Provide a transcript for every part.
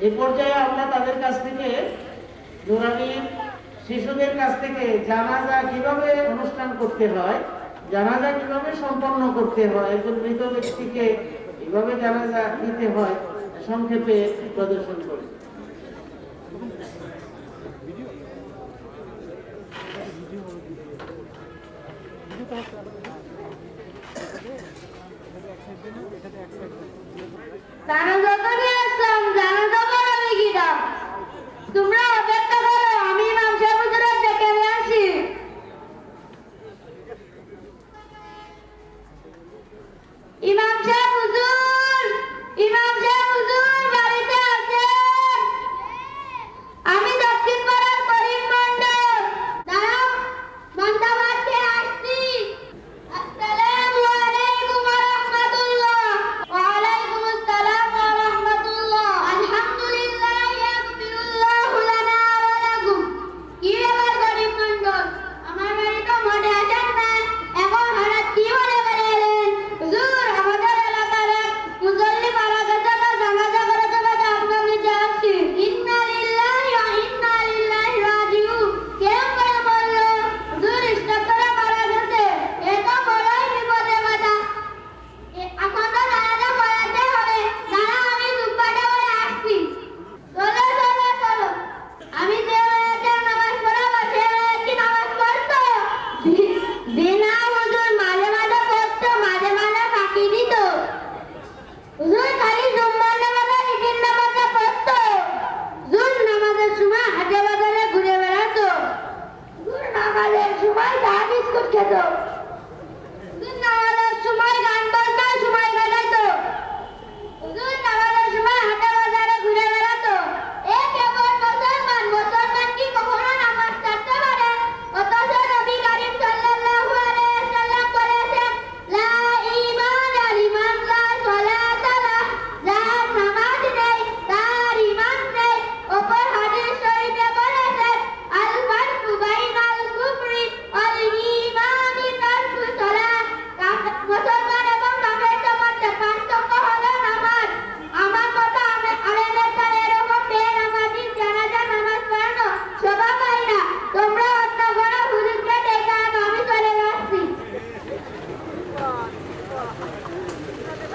এই পর্যায়ে আমরা তাদের কাছ থেকে নুরানীর শিশুদের কাছ থেকে জানাজা কিভাবে অনুষ্ঠান করতে হয়, জানাজা কিভাবে সম্পন্ন করতে হয়, একজন মৃত ব্যক্তিকে কিভাবে জানাজা দিতে হয় সংক্ষেপে প্রদর্শন করি। তোমরা অপেক্ষা করো, আমি ইমাম সাহেব হুজুরের ডেকে নিয়ে আসি। ইমাম সাহেব হুজুর, ইমাম সাহেব হুজুর বাড়িতে আছেন? আমি দক্ষিণ পাড়ার করিম মন্ডল। দাঁড়াও, মন্দাবাদকে আসছি। আসসালামু আলাইকুম ওয়া রাহমাতুল্লাহ। ওয়া আলাইকুম আসসালাম ওয়া রাহমাতুল্লাহ। আলহামদুলিল্লাহ ইয়াগফিরুল্লাহু লানা ওয়া লাকুম। কি ব্যাপার করিম মন্ডল, আমার বাড়ি তো মনে আসেন না, এখন হঠাৎ কি মনে করে এলেন? হুজুর, আমাদের এলাকার এক মুসল্লি মারা গেছে, তো জানাজা করে দেবে, আপনার নিচে আসছি। ইন্না লিল্লাহি ওয়া ইন্না ইলাইহি রাজিউন। কেমন করে বললো? হুজুর, স্ট্রোক করে মারা গেছে। এ তো বড়ই বিপদের কথা। এখন তো জানাজা পড়াতে হবে। দাঁড়াও, আমি জুব্বাটা পরে আসছি। চলো চলো চলো। আমি যে হয়েছে নামাজ পড়াবো, সে হয়েছে নামাজ পড়তো? দিনা হুজুর, মাঝে মাঝে পড়তো, মাঝে মাঝে ফাঁকি দিত। হুজুর খালি জুম্মার নামাজে ঈদের নামাজে পড়তো। হুজুর নামাজের সময় হাটে বাজারে ঘুরে বেড়াতো। হুজুর নামাজের সময় চা বিস্কুট খেত। হুজুর নামাজের সময় গান বাজনায় সময় কাটাইতো। হুজুর নামাজের সময় হাটে বাজারে ঘুরে বেড়াতো। এ কেবল মুসলমান, মুসলমান কি কখনো নামাজ ছাড়তে পারে? অথচ নবী করিম সাল্লাল্লাহু আলাইহি ওয়াসাল্লাম বলেছেন, লা ঈমানা লিমান লা সালাতা লাহ। যার নামাজ নেই তার ঈমান নেই। অপর হাদিস শরীফে বলেছেন, আল ফারকু বাইনাল কুফরি ওয়াল ঈমানি তারকু সালাত। মুসলমান এবং কাফেরদের মধ্যে পার্থক্য হলো নামাজ। আমার মতো আলেমের দ্বারা এরকম বেনামাজি জানাজা নামাজ পড়ানো শোভা পায় না। তোমরা অন্য কোনো হুজুরকে ডেকে আনো, আমি চলে যাচ্ছি।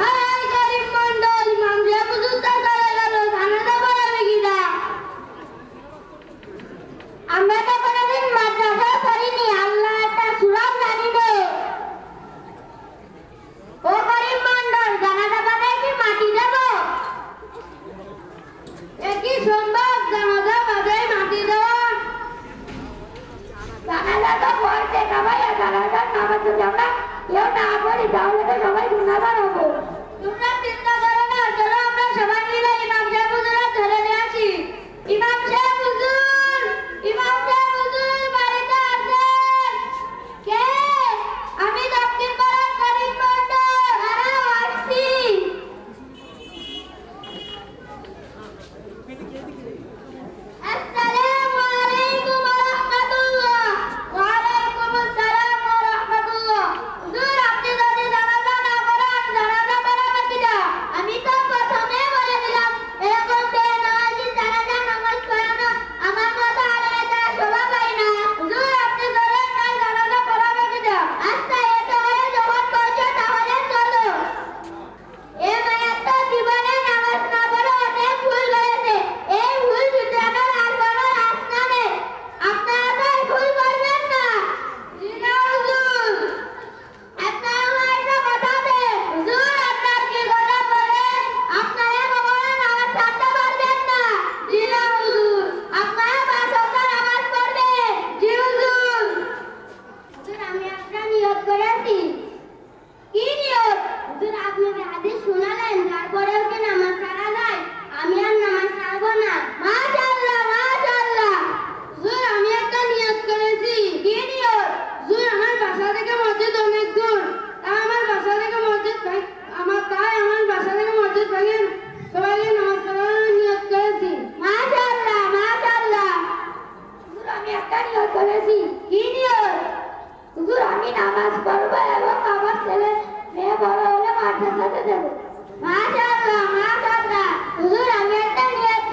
হাই গরিব মন্ডল, ইমাম সাহেব হুজুর তো চলে গেল, জানাজা পড়াবে কিনা? আমরা তো কোনোদিন মাদ্রাসা পড়িনি, আল্লাহ একটা সূরাও জানি না। ও গরিব মন্ডল, জানাজা পড়ায় কি মাটি দেব? এ কি সম্ভব জানাজা পড়ায় মাটি দেওয়া? জানাজা তো পড়তে না ভাইয়া, জানাজার নামাজ যদি আমরা কেউ না পড়ি তাহলে তো সবাই গুনাহগার হবো। তোমরা চিন্তা করো না, চলো আমরা সবাই মিলে ইমাম সাহেব হুজুরের ধরে নিয়ে আসি। ইমাম সাহেব হুজুর, ইমাম সাহেব হুজুর বাড়িতে আছেন? কে? আমি দক্ষিণ পাড়ার করিম মন্ডল। দাঁড়াও, আসছি। আসসালামু আলাইকুম ওয়া রাহমাতুল্লাহ। ওয়া আলাইকুম আসসালাম ওয়া রাহমাতুল্লাহ। হুজুর, আপনি যদি জানাজা না পড়ান, জানাজা পড়াবে কিনা? আমি তো প্রথমে বলে দিলাম, এরকম বেনামাজি জানাজা নামাজ পড়ানো আমার মতো আলেমের দ্বারা শোভা পায় না। হুজুর, আপনি ধরেন না, জানাজা পড়াবে কিনা? আচ্ছা, এত করে যখন বলছো তাহলে চলো। এ মায়ের তো জীবনে নামাজ না পড়ে অনেক ভুল হয়েছে। এই ভুল শুধরানোর আর কোনো রাস্তা নেই। আপনারা তো এই ভুল করবেন না। জি না হুজুর। আপনারা আমার একটা কথা দেন। হুজুর, আপনার কি কথা বলেন? আপনারা কখনো নামাজ ছাড়তে পারবেন না। জি না হুজুর। আপনারা 5 ওয়াক্ত নামাজ পড়বেন। জি হুজুর। হুজুর, আমি একটা নিয়ত করেছি। কি নিয়ত? হুজুর, আপনি যে হাদিস শোনালেন, তারপরেও কি নামাজ ছাড়া যায়? আমি আর নামাজ ছাড়বো না। মাশাআল্লাহ, মাশাআল্লাহ। হুজুর, আমি একটা নিয়ত করেছি। কি নিয়ত? হুজুর, আমার বাসা থেকে মসজিদ অনেক দূর। আমার বাসা থেকে মসজিদ আমার বাসা থেকে মসজিদ ভাগে সবাইকে নামাজ পড়ানোর নিয়ত করেছি। মাশাআল্লাহ, মাশাআল্লাহ। হুজুর, আমি একটা নিয়ত করেছি। কি নিয়ত? হুজুর, আমি নামাজ পড়বো এবং আমার ছেলে মেয়ে বড় হলে মাদ্রাসাতে দেব। মাশাআল্লাহ, মাশাআল্লাহ। হুজুর, আমি একটা নিয়ত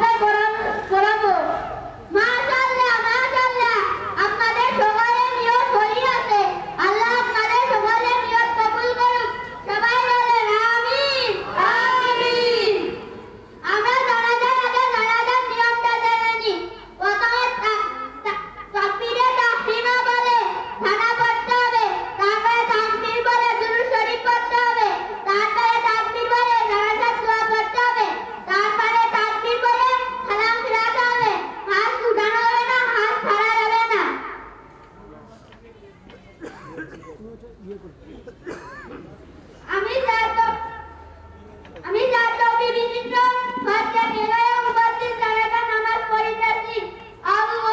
মাদ্রাসায় পড়াবো। মাশাআল্লাহ মাশাআল্লাহ, আপনাদের সকলের নিয়ত সহি আছে। আল্লাহ আপনাদের সকলের নিয়ত কবুল করুক। সবাই বলেন আমিন আমিন। আমরা জানাজার আগে জানাজার নিয়মটা জেনে নিই। প্রথমে তাকবীরে তাহরিমা বলে থানা পড়তে হবে, তারপরে তাকবীর বলে দুরূদ শরীফ পড়তে হবে, তারপরে তাকবীর বলে জানাজার দোয়া পড়তে হবে, তারপরে তাকবীর বলে সালাম ফিরাতে হবে। হাত উঠানো হবে না, হাত ছাড়া যাবে না। আমি জানতো বিভিন্ন হত্যা নিলয়ে উপস্থিত জানাজা নামাজ পড়িতেছি। আল্লাহু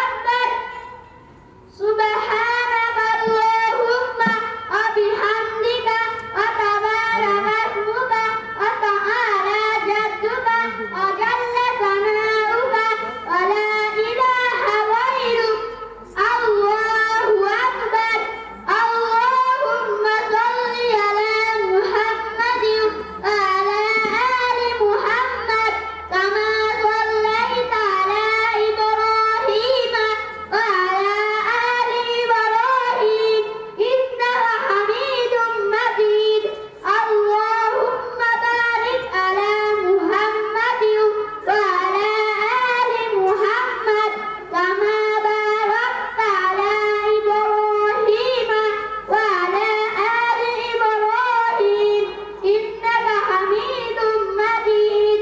আকবার। সুবহানাকা আল্লাহুম্মা ওয়া বিহামদিকা ওয়া তাবারাকা ইসমুকা ওয়া তাআলা জাদ্দুকা ওয়া জাল্লা সানাউকা ওয়া লা ইলাহা গায়রুক। আল্লাহু আকবার। আল্লাহুম্মা সাল্লি আলা মুহাম্মাদিন ওয়া আলা আলি মুহাম্মাদ কামা সাল্লাইতা আলা ইব্রাহিম ওয়া আলা আলি ইব্রাহিম ইন্নাকা হামিদুম মাজিদ। আল্লাহুম্মা বারিক আলা মুহাম্মাদিন ওয়া আলা আলি মুহাম্মাদ কামা বারাকতা আলা ইব্রাহিম ওয়া আলা আলি ইব্রাহিম ইন্নাকা হামিদুম মাজিদ।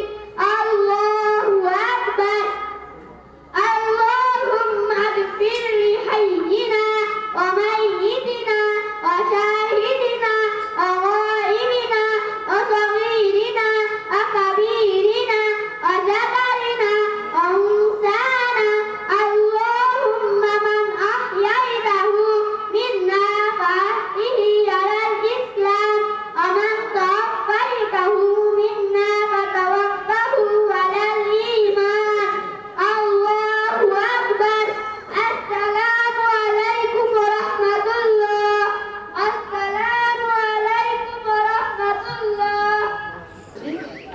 আল্লাহু আকবার। اللهم اغفر لحينا وميتنا وشاهدنا وغائبنا وصغيرنا وكبيرنا وذكرنا وأنثانا. اللهم من أحييته منا فأحيه على الإسلام ومن توفيته منا فتوفه على الإيمان. الله أكبر. السلام عليكم ورحمة الله. السلام عليكم ورحمة الله.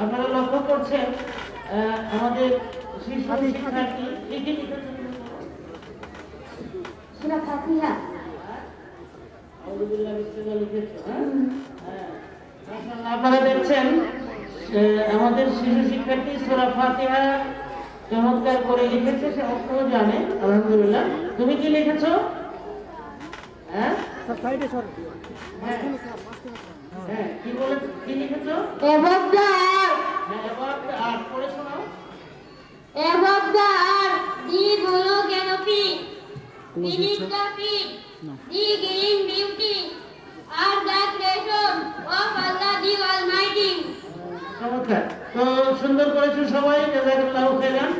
আপনারা লক্ষ্য করছেন আমাদের শিশু শিক্ষার্থী লিখে লিখেছেন সূরা ফাতিহা। আউযুবিল্লাহি মিনাশ শাইতানির লিখেছে। হ্যাঁ মাশাআল্লাহ, আপনারা দেখছেন আমাদের শিশু শিক্ষার্থী সূরা ফাতিহা চমৎকার করে লিখেছে, সে অক্ষরও জানে আলহামদুলিল্লাহ। তুমি কি লিখেছো? হ্যাঁ হ্যাঁ কি বলে কি লিখেছো? Above the হ্যাঁ এবার আর পড়ে শোনাও। above the the blue canopy, beneath the feet, the green beauty, are the creation of Allah the Almighty. চমৎকার, তো সুন্দর করেছো সবাই, জাযাকাল্লাহু খাইরান।